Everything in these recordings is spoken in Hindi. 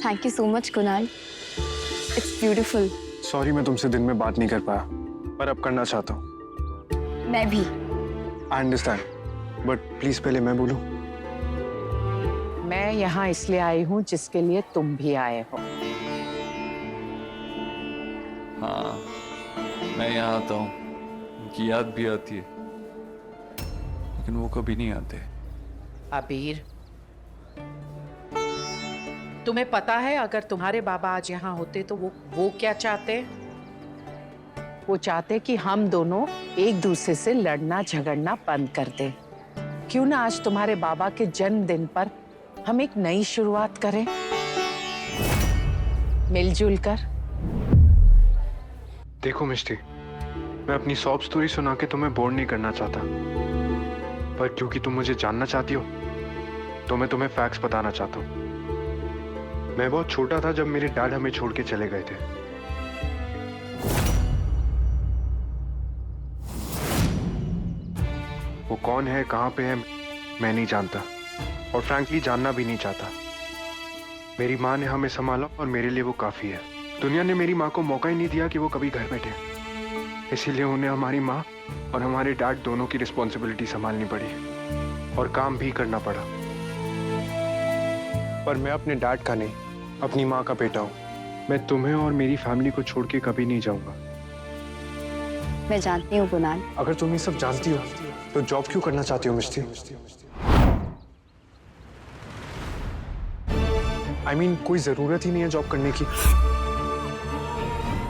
Thank you so much Kunal, it's beautiful. Sorry मैं तुमसे दिन में बात नहीं कर पाया, पर अब करना चाहता हूँ। मैं भी। आई अंडरस्टैंड, बट प्लीज पहले मैं बोलूँ। मैं यहाँ इसलिए आई हूँ जिसके लिए तुम भी आए हो। हाँ, मैं यहाँ आता हूँ, उनकी याद भी आती है, लेकिन वो कभी नहीं आते। अबीर, तुम्हें पता है अगर तुम्हारे बाबा आज यहाँ होते तो वो क्या चाहते? वो चाहते कि हम दोनों एक दूसरे से लड़ना झगड़ना बंद कर दें। क्यों ना आज तुम्हारे बाबा के जन्मदिन पर हम एक नई शुरुआत करें, मिलजुल कर। देखो मिष्टी, मैं अपनी सॉब स्टोरी सुना के तुम्हें बोर नहीं करना चाहता, पर क्योंकि तुम मुझे जानना चाहती हो तो मैं तुम्हें फैक्ट्स बताना चाहता हूँ। मैं बहुत छोटा था जब मेरे डैड हमें छोड़ के चले गए थे। वो कौन है, कहां पे है, मैं नहीं जानता और फ्रैंकली जानना भी नहीं चाहता। मेरी माँ ने हमें संभाला और मेरे लिए वो काफी है। दुनिया ने मेरी माँ को मौका ही नहीं दिया कि वो कभी घर बैठे, इसीलिए उन्हें हमारी माँ और हमारे डैड दोनों की रिस्पॉन्सिबिलिटी संभालनी पड़ी और काम भी करना पड़ा। पर मैं अपने डैड का नहीं, अपनी माँ का बेटा हूँ। मैं तुम्हें और मेरी फैमिली को छोड़ के कभी नहीं जाऊंगा। मैं जानती हूँ कुणाल। अगर तुम ये सब जानती हो तो जॉब क्यों करना चाहती हो मिष्टी? I mean, कोई जरूरत ही नहीं है जॉब करने की।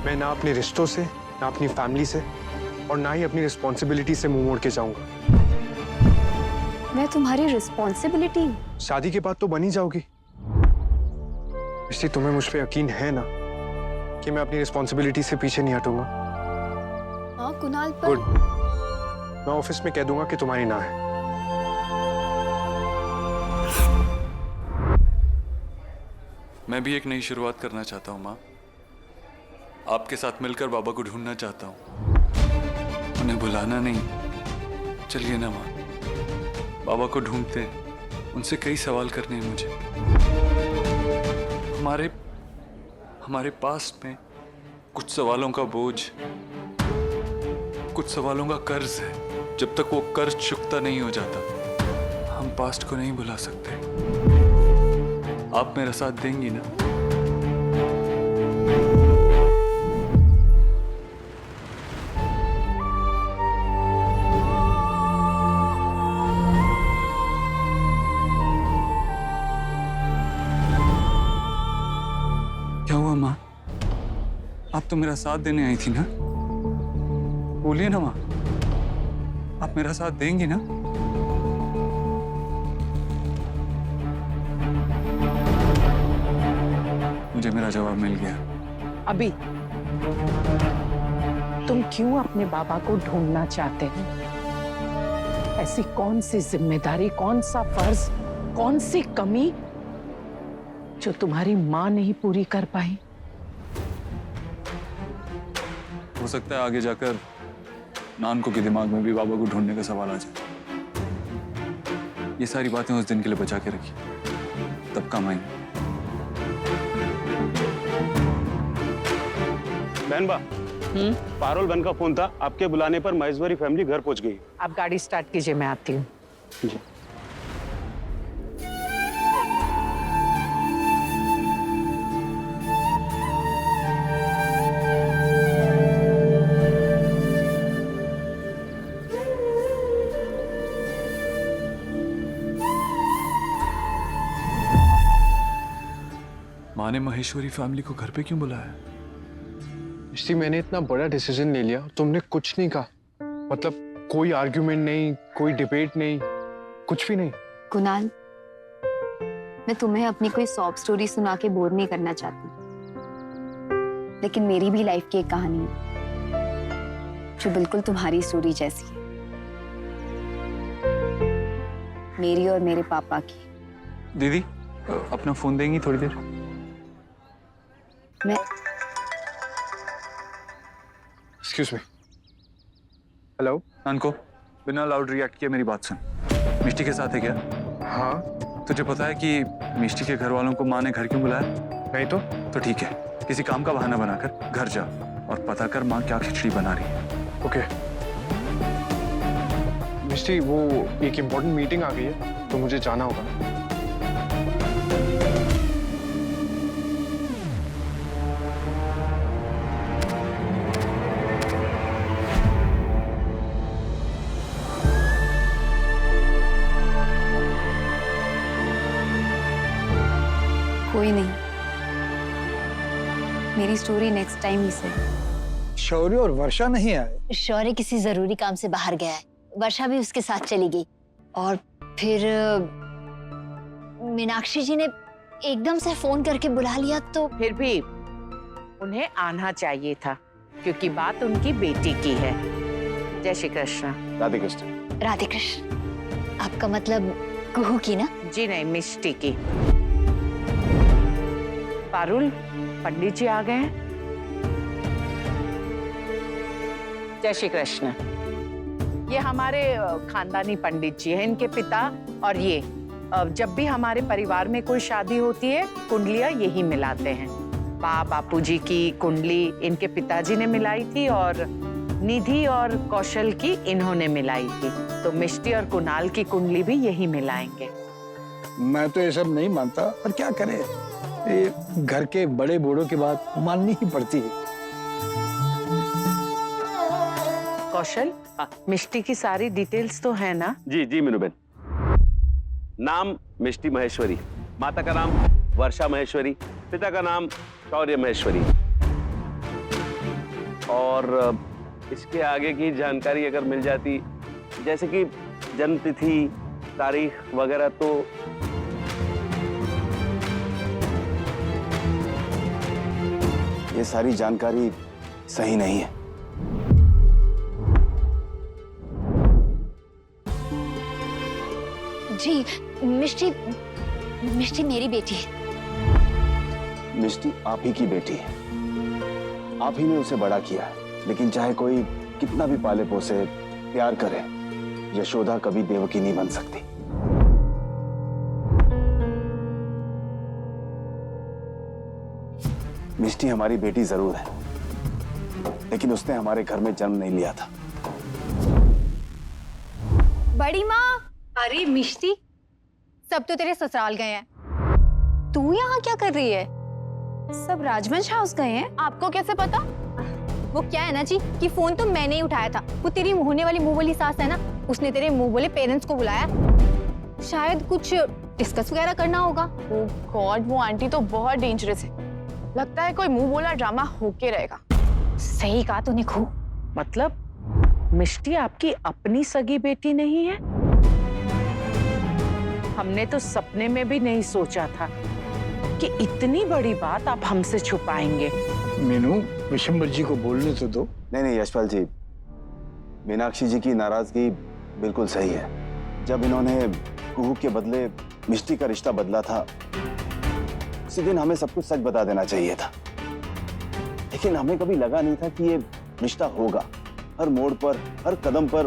मैं ना अपने रिश्तों से, ना अपनी फैमिली से और ना ही अपनी रिस्पॉन्सिबिलिटी से मुंह मोड़ के जाऊंगा। मैं तुम्हारी रिस्पॉन्सिबिलिटी हूँ। शादी के बाद तो बन ही जाओगी। इसलिए तुम्हें मुझ पे यकीन है ना कि मैं अपनी रिस्पॉन्सिबिलिटी से पीछे नहीं हटूंगा? हाँ कुणाल, पर गुड, मैं ऑफिस में कह दूंगा कि तुम्हारी ना है। मैं भी एक नई शुरुआत करना चाहता हूँ माँ। आपके साथ मिलकर बाबा को ढूंढना चाहता हूँ, उन्हें बुलाना नहीं। चलिए ना माँ, बाबा को ढूंढते हैं। उनसे कई सवाल करने हैं मुझे। हमारे पास में कुछ सवालों का बोझ, कुछ सवालों का कर्ज है। जब तक वो कर्ज चुकता नहीं हो जाता, हम पास्ट को नहीं भुला सकते। आप मेरा साथ देंगी ना? क्या हुआ माँ? आप तो मेरा साथ देने आई थी ना? बोलिए ना माँ, आप मेरा साथ देंगी ना? मुझे मेरा जवाब मिल गया। अभी तुम क्यों अपने बाबा को ढूंढना चाहते हो? ऐसी कौन सी जिम्मेदारी, कौन सा फर्ज, कौन सी कमी जो तुम्हारी माँ नहीं पूरी कर पाई? हो सकता है आगे जाकर नानको के दिमाग में भी बाबा को ढूंढने का सवाल आ जाए। ये सारी बातें उस दिन के लिए बचा के रखी, तब काम आएंगे। बहन बा, पारोल बहन का फोन था, आपके बुलाने पर महेश्वरी फैमिली घर पहुंच गई। आप गाड़ी स्टार्ट कीजिए, मैं आती हूँ। जी। माँ ने महेश्वरी फैमिली को घर पे क्यों बुलाया? मिष्टी, मैंने इतना बड़ा डिसीजन ले लिया, तुमने कुछ नहीं कहा। मतलब कोई आर्ग्यूमेंट नहीं, कोई डिबेट नहीं, कुछ भी नहीं। कुणाल, मैं तुम्हें अपनी कोई सॉब स्टोरी सुना के बोर नहीं करना चाहती, लेकिन मेरी भी लाइफ की एक कहानी है जो बिल्कुल तुम्हारी स्टोरी जैसी है, मेरी और मेरे पापा की। दीदी, अपना फोन देंगी थोड़ी देर? मैं एक्सक्यूज मी। हेलो। नानको, बिना लाउड रिएक्ट किए मेरी बात सुन। मिष्टी के साथ है क्या? हाँ। तुझे पता है कि मिष्टी के घर वालों को माँ ने घर क्यों बुलाया? नहीं तो तो ठीक है, किसी काम का बहाना बनाकर घर जा और पता कर माँ क्या खिचड़ी बना रही है। ओके। मिष्टी, वो एक इम्पोर्टेंट मीटिंग आ गई है तो मुझे जाना होगा। कोई नहीं, मेरी स्टोरी नेक्स्ट टाइम ही से। शौर्य और वर्षा नहीं आए। शौर्य किसी जरूरी काम से बाहर गया है, वर्षा भी उसके साथ चली गई। और फिर मीनाक्षी जी ने एकदम से फोन करके बुला लिया तो फिर भी उन्हें आना चाहिए था, क्योंकि बात उनकी बेटी की है। जय श्री कृष्ण। राधे कृष्ण। राधे कृष्ण। आपका मतलब कुहू की ना? जी नहीं, मिष्टी की। पारुल, पंडित जी आ गए हैं। जय श्री कृष्ण। ये हमारे खानदानी पंडित जी हैं, इनके पिता। और ये जब भी हमारे परिवार में कोई शादी होती है, कुंडलियां यही मिलाते हैं। बापूजी की कुंडली इनके पिताजी ने मिलाई थी और निधि और कौशल की इन्होंने मिलाई थी। तो मिष्टी और कुणाल की कुंडली भी यही मिलाएंगे। मैं तो ये सब नहीं मानता, पर क्या करें, ये घर के बड़े बूढ़ों की बात माननी ही पड़ती है। कौशल, मिष्टी की सारी डिटेल्स तो है ना? जी जी मीनूबेन। नाम मिष्टी महेश्वरी, माता का नाम वर्षा महेश्वरी, पिता का नाम शौर्य महेश्वरी। और इसके आगे की जानकारी अगर मिल जाती, जैसे कि जन्म तिथि, तारीख वगैरह, तो ये सारी जानकारी सही नहीं है। जी, मिष्टी मेरी बेटी है। मिष्टी आप ही की बेटी है, आप ही ने उसे बड़ा किया है। लेकिन चाहे कोई कितना भी पाले पोसे प्यार करे, यशोदा कभी देवकी नहीं बन सकती। मिष्टी हमारी बेटी जरूर है, लेकिन उसने हमारे घर में जन्म नहीं लिया था। बड़ी माँ। अरे मिष्टी, सब तो तेरे ससुराल गए हैं, तू यहाँ क्या कर रही है? सब राजवंश हाउस गए हैं। आपको कैसे पता? वो क्या है ना जी कि फोन तो मैंने ही उठाया था। वो तेरी होने वाली मुंह बोली सास है ना, उसने तेरे मुंह बोले पेरेंट्स को बुलाया, शायद कुछ डिस्कस वगैरह करना होगा। ओह गॉड, वो आंटी तो बहुत डेंजरस है। लगता है कोई मुंह बोला ड्रामा होके रहेगा। सही कहा तूने खू। मतलब मिष्टी आपकी अपनी सगी बेटी नहीं है? हमने तो सपने में भी नहीं सोचा था कि इतनी बड़ी बात आप हमसे छुपाएंगे। मीनू, विशंबर जी को बोलने तो दो। नहीं यशपाल जी, मीनाक्षी जी की नाराजगी बिल्कुल सही है। जब इन्होंने कुहू के बदले मिष्टी का रिश्ता बदला था, उसी दिन हमें सब कुछ सच बता देना चाहिए था। लेकिन हमें कभी लगा नहीं था कि ये रिश्ता होगा। हर मोड़ पर, हर कदम पर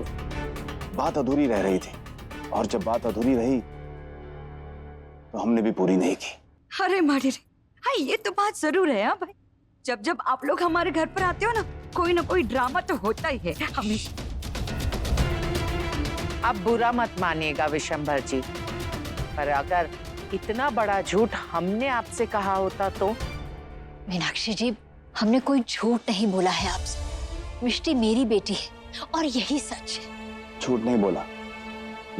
बात अधूरी रह रही थी, और जब बात अधूरी रही तो हमने भी पूरी नहीं की। अरे मारे रे, हाँ ये तो बात जरूर है। हाँ भाई, जब जब आप लोग हमारे घर पर आते हो ना कोई ड्रामा तो होता ही है हमेशा। आप बुरा मत मानिएगा विशंभर जी, पर अगर इतना बड़ा झूठ हमने आपसे कहा होता तो? मीनाक्षी जी, हमने कोई झूठ नहीं बोला है आपसे। मिष्टी मेरी बेटी है और यही सच है। झूठ नहीं बोला,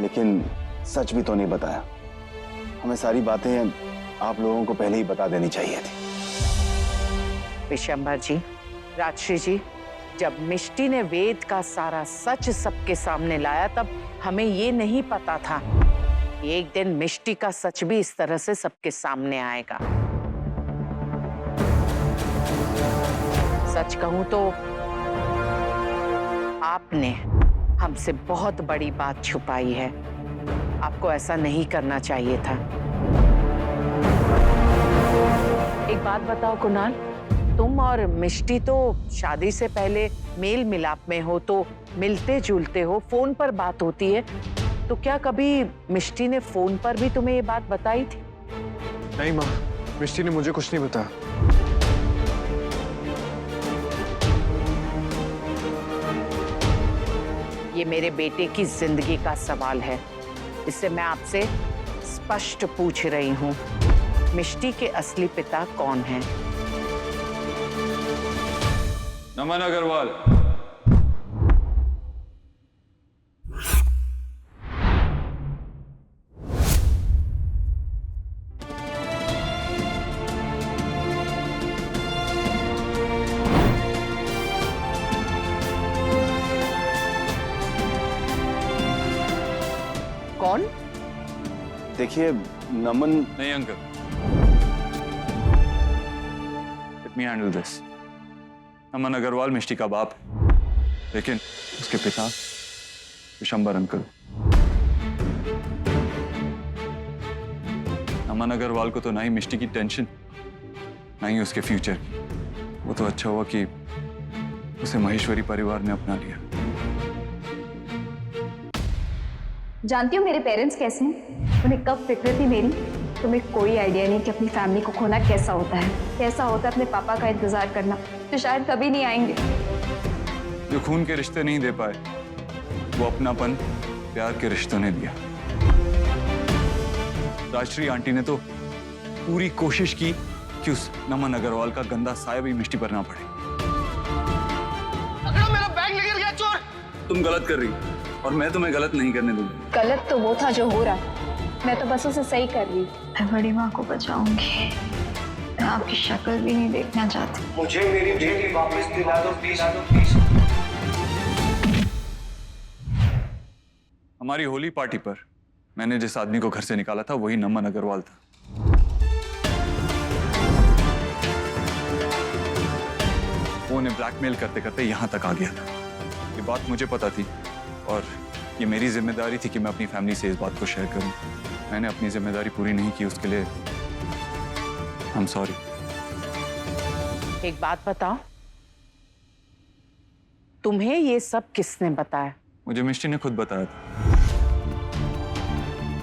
लेकिन सच भी तो नहीं बताया। हमें सारी बातें आप लोगों को पहले ही बता देनी चाहिए थी। विशंभर जी, राजश्री जी, जब मिष्टी ने वेद का सारा सच सबके सामने लाया, तब हमें ये नहीं पता था कि एक दिन मिष्टी का सच भी इस तरह से सबके सामने आएगा। सच कहूं तो आपने हमसे बहुत बड़ी बात छुपाई है। आपको ऐसा नहीं करना चाहिए था। एक बात बताओ कुणाल, तुम और मिष्टी तो शादी से पहले मेल मिलाप में हो, तो मिलते जुलते हो, फोन पर बात होती है, तो क्या कभी मिष्टी ने फोन पर भी तुम्हें ये बात बताई थी? नहीं माँ, मिष्टी ने मुझे कुछ नहीं बताया। ये मेरे बेटे की जिंदगी का सवाल है, इससे मैं आपसे स्पष्ट पूछ रही हूँ, मिष्टी के असली पिता कौन हैं? नमन अग्रवाल। कौन? देखिए नमन, नहीं uncle, let me handle this. Naman Agarwal Mishti का बाप है, लेकिन उसके पिता विशंबर अंकल। नमन अग्रवाल को तो ना ही मिष्टी की टेंशन, ना ही उसके फ्यूचर की। वो तो अच्छा हुआ कि उसे महेश्वरी परिवार ने अपना लिया। जानती हो मेरे पेरेंट्स कैसे हैं? उन्हें कब फिक्र थी मेरी, तुम्हें कोई आइडिया नहीं कि अपनी फैमिली को खोना कैसा होता है, कैसा होता है अपने पापा का इंतजार करना, जो शायद कभी नहीं आएंगे। जो खून के रिश्ते नहीं दे पाए, वो अपनापन प्यार के रिश्तों ने दिया। राजश्री आंटी ने तो पूरी कोशिश की कि उस नमन अग्रवाल का गंदा साया भी मिष्टी पर ना पड़े। मेरा बैग लेकर गया चोर। तुम गलत कर रही और मैं तुम्हें गलत नहीं करने दूंगा। गलत तो वो था जो हो रहा, मैं तो बस उसे सही कर रही। मैं बड़ी माँ को बचाऊंगी, मैं आपकी शक्ल भी नहीं देखना चाहती। मुझे मेरी बेटी वापस दिला दो प्लीज। हमारी होली पार्टी पर मैंने जिस आदमी को घर से निकाला था वही नमन अग्रवाल था। वो उन्हें ब्लैकमेल करते करते यहां तक आ गया था। ये बात मुझे पता थी और ये मेरी जिम्मेदारी थी कि मैं अपनी फैमिली से इस बात को शेयर करूं। मैंने अपनी जिम्मेदारी पूरी नहीं की, उसके लिए आई एम सॉरी। एक बात बताओ, तुम्हें ये सब किसने बताया? मुझे मिष्टी ने खुद बताया था,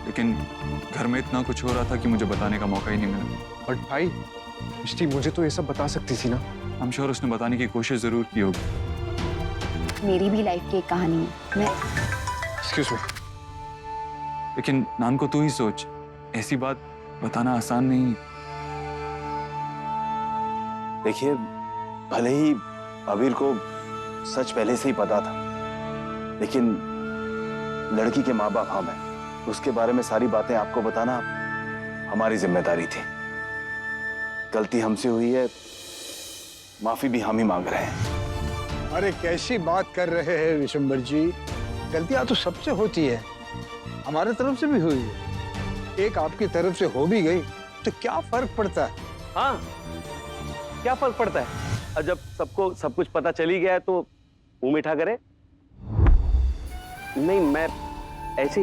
लेकिन घर में इतना कुछ हो रहा था कि मुझे बताने का मौका ही नहीं मिला। बट भाई, मिष्टी मुझे तो ये सब बता सकती थी ना। आई एम श्योर उसने बताने की कोशिश जरूर की होगी। मेरी भी लाइफ की एक कहानी है। मैं एक्सक्यूज मी। लेकिन नान को तू ही सोच, ऐसी बात बताना आसान नहीं। देखिए भले ही अबीर को सच पहले से ही पता था, लेकिन लड़की के माँ बाप हम हैं, उसके बारे में सारी बातें आपको बताना हमारी जिम्मेदारी थी। गलती हमसे हुई है, माफी भी हम ही मांग रहे हैं। अरे कैसी बात कर रहे हैं विशंबर जी, गलतियां तो सबसे होती है, हमारे तरफ से भी हुई है। एक आपकी तरफ से हो भी गई तो क्या फर्क पड़ता है? हाँ, क्या फर्क पड़ता है? और जब सबको सब कुछ पता चली गया है तो मुंह मीठा करे। नहीं, मैं ऐसी।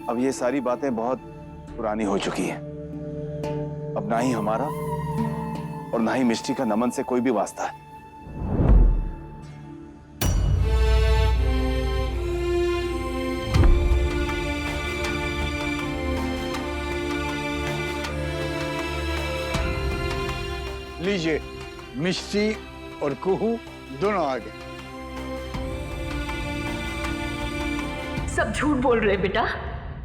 अब ये सारी बातें बहुत पुरानी हो चुकी हैं। अब ना ही हमारा और ना ही मिष्टी का नमन से कोई भी वास्ता है। लीजिए, मिष्टी और कुहू दोनों आ गए। सब झूठ बोल रहे बेटा,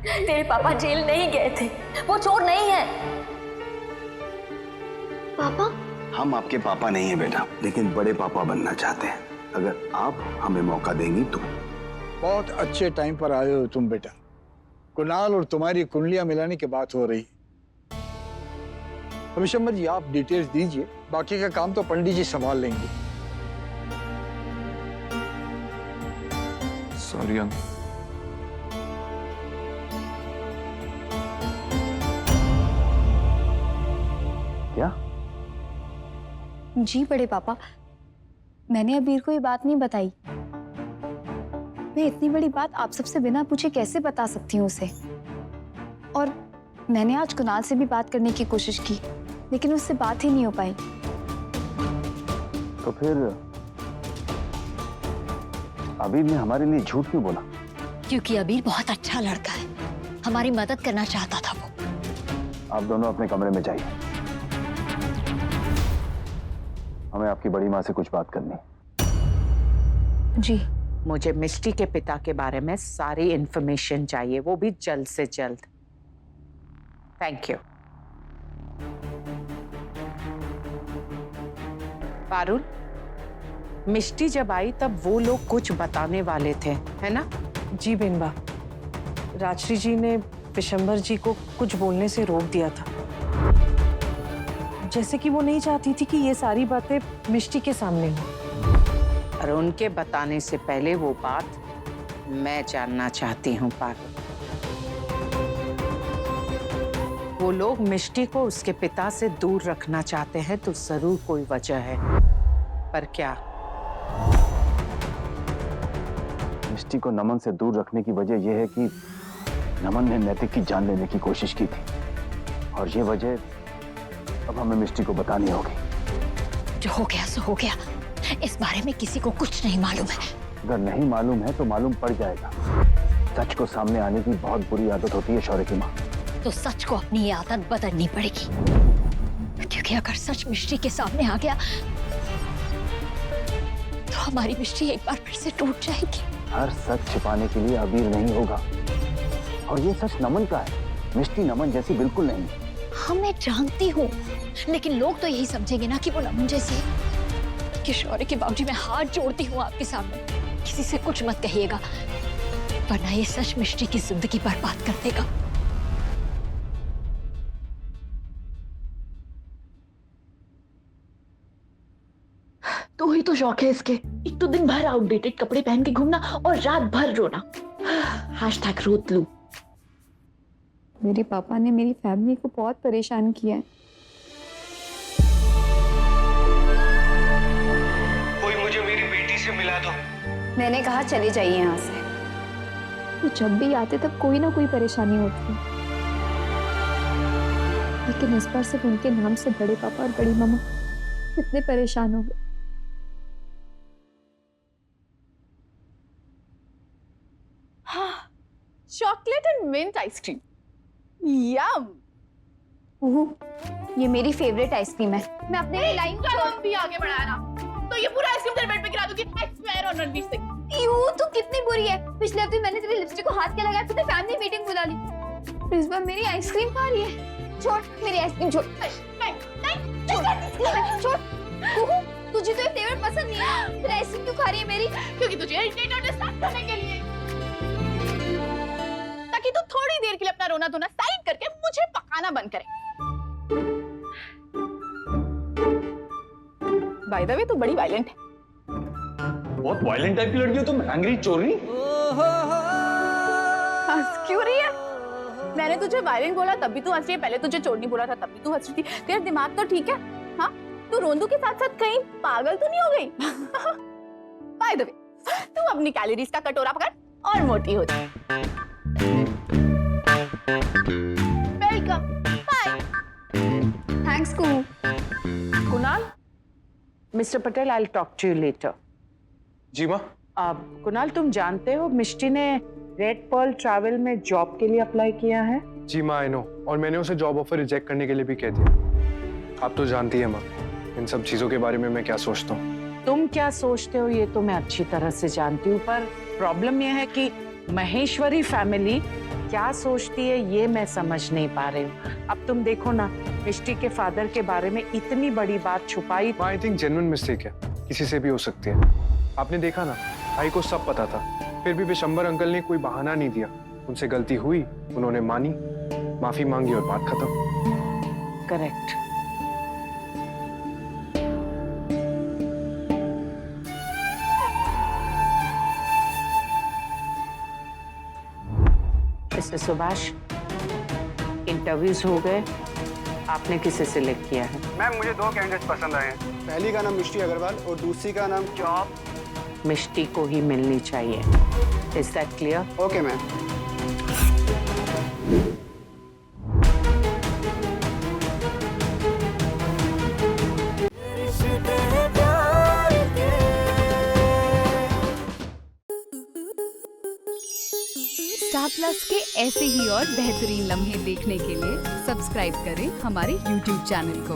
तेरे पापा जेल नहीं गए थे, वो चोर नहीं है। पापा? हम आपके पापा नहीं हैं बेटा, लेकिन बड़े पापा बनना चाहते हैं। अगर आप हमें मौका देंगी तो। बहुत अच्छे टाइम पर आए हो तुम बेटा। कुणाल और तुम्हारी कुंडलियां मिलाने की बात हो रही। विशंबर जी आप डिटेल्स दीजिए, बाकी का काम तो पंडित जी संभाल लेंगे। Sorry uncle. क्या? जी बड़े पापा, मैंने अबीर को ये बात नहीं बताई। मैं इतनी बड़ी बात आप सबसे बिना पूछे कैसे बता सकती हूँ उसे? और मैंने आज कुणाल से भी बात करने की कोशिश की, लेकिन उससे बात ही नहीं हो पाई। तो फिर अबीर ने हमारे लिए झूठ क्यों बोला? क्योंकि अबीर बहुत अच्छा लड़का है, हमारी मदद करना चाहता था वो। आप दोनों अपने कमरे में जाइए। हमें आपकी बड़ी माँ से कुछ बात करनी। जी। मुझे मिष्टी के पिता के बारे में सारी इंफॉर्मेशन चाहिए, वो भी जल्द से जल्द। Thank you. पारुल, मिष्टी जब आई तब वो लोग कुछ बताने वाले थे, है ना? जी बिनबा, राजश्री जी ने विशंबर जी को कुछ बोलने से रोक दिया था, जैसे कि वो नहीं चाहती थी कि ये सारी बातें मिष्टी के सामने हो। और उनके बताने से पहले वो बात मैं जानना चाहती हूँ पारुल। वो लोग मिष्टी को उसके पिता से दूर रखना चाहते हैं तो जरूर कोई वजह है, पर क्या? मिष्टी को नमन से दूर रखने की वजह यह है कि नमन ने नैतिक की जान लेने की कोशिश की थी, और ये वजह अब हमें मिष्टी को बतानी होगी। जो हो गया सो हो गया, इस बारे में किसी को कुछ नहीं मालूम है। अगर नहीं मालूम है तो मालूम पड़ जाएगा। सच को सामने आने की बहुत बुरी आदत होती है शौर्य की माँ। तो सच को अपनी ये आदत बदलनी पड़ेगी, क्योंकि अगर सच मिष्टी के सामने आ गया तो हमारी मिष्टी एक बार फिर से टूट जाएगी। हर सच छिपाने के लिए अबीर नहीं होगा, और ये सच नमन का है। मिष्टी नमन जैसी बिल्कुल नहीं। हाँ मैं जानती हूँ, लेकिन लोग तो यही समझेंगे ना कि वो नमन जैसी है। कि शौर्य की बाबूजी, मैं हाथ जोड़ती हूँ आपके सामने, किसी से कुछ मत कहिएगा, वरना ये सच मिष्टी की जिंदगी बर्बाद कर देगा। तो ही तो शौक है इसके, एक तो दिन भर आउटडेटेड कपड़े पहन के घूमना और रात भर रोना। #रोत लू। मेरे पापा ने मेरी फैमिली को बहुत परेशान किया है। कोई मुझे मेरी बेटी से मिला दो। मैंने कहा चले जाइए यहाँ से। वो जब भी आते तब कोई ना कोई परेशानी होती है, लेकिन इस बार सिर्फ उनके नाम से बड़े पापा और बड़ी मम्मा कितने परेशान हो गए। चॉकलेट एंड मिंट आइसक्रीम, यम। ये मेरी फेवरेट आइसक्रीम है। मैं अपने लिए लाई हूँ। भी आगे बढ़ाया ना तो ये पूरा आइसक्रीम तेरे बेड पे गिरा दूंगी। I swear on Ranveer Singh. यूं तू कितनी बुरी है। पिछले हफ्ते मैंने तेरी लिपस्टिक को हाथ क्या लगाया, तूने फैमिली मीटिंग बुला ली। इस बार मेरी आइसक्रीम खा रही है। छोड़ मेरी आइसक्रीम, छोड़। छोड़। तुझे तो ये फ्लेवर पसंद नहीं है, फिर आइसक्रीम क्यों खा रही है मेरी? क्योंकि तुझे इरिटेट और डिस्ट्रैक्ट करने के लिए, ताकि तू थोड़ी देर के लिए अपना रोना धोना साइड करके मुझे पकाना बंद करे। बाय द वे तू बड़ी वायलेंट है। बहुत वायलेंट टाइप की लड़की हो तुम, एंग्री चोरी। हंस क्यों रही है? मैंने तुझे वायलेंट बोला तब भी तू हंस रही है, पहले तुझे चोरनी बोला था तब भी तू हंस रही थी। तेरा दिमाग तो ठीक है? हाँ, तू रोंदू के साथ साथ कहीं पागल तो नहीं हो गई? बाय द वे तू अपनी कैलोरीज का कटोरा पकड़ और मोटी हो जा। Welcome. Bye. Thanks Kuhu. Kunal, mister Patel, I will talk to you later. जी माँ। कुणाल, तुम जानते हो मिष्टी ने रेड पर्ल ट्रैवल में जॉब के लिए अप्लाई किया है? जी माँ, आई नो, और मैंने उसे जॉब ऑफर रिजेक्ट करने के लिए भी कह दिया। आप तो जानती है माँ इन सब चीजों के बारे में मैं क्या सोचता हूँ। तुम क्या सोचते हो ये तो मैं अच्छी तरह से जानती हूँ, पर प्रॉब्लम यह है कि महेश्वरी फैमिली क्या सोचती है ये मैं समझ नहीं पा रही हूँ। अब तुम देखो ना, मिष्टी के फादर के बारे में इतनी बड़ी बात छुपाई। आई थिंक जेन्युइन मिस्टेक है, किसी से भी हो सकती है। आपने देखा ना, भाई को सब पता था, फिर भी विशंबर अंकल ने कोई बहाना नहीं दिया। उनसे गलती हुई, उन्होंने मानी, माफी मांगी और बात खत्म। करेक्ट। मिस्टर सुभाष, इंटरव्यूज हो गए, आपने किसे सिलेक्ट किया है? मैम मुझे 2 कैंडिडेट्स पसंद आए हैं। पहली का नाम मिष्टी अग्रवाल और दूसरी का नाम जॉब मिष्टी को ही मिलनी चाहिए। Is that clear? Okay ma'am. Star plus के ऐसे ही और बेहतरीन लम्हे देखने के लिए सब्सक्राइब करें हमारे YouTube चैनल को।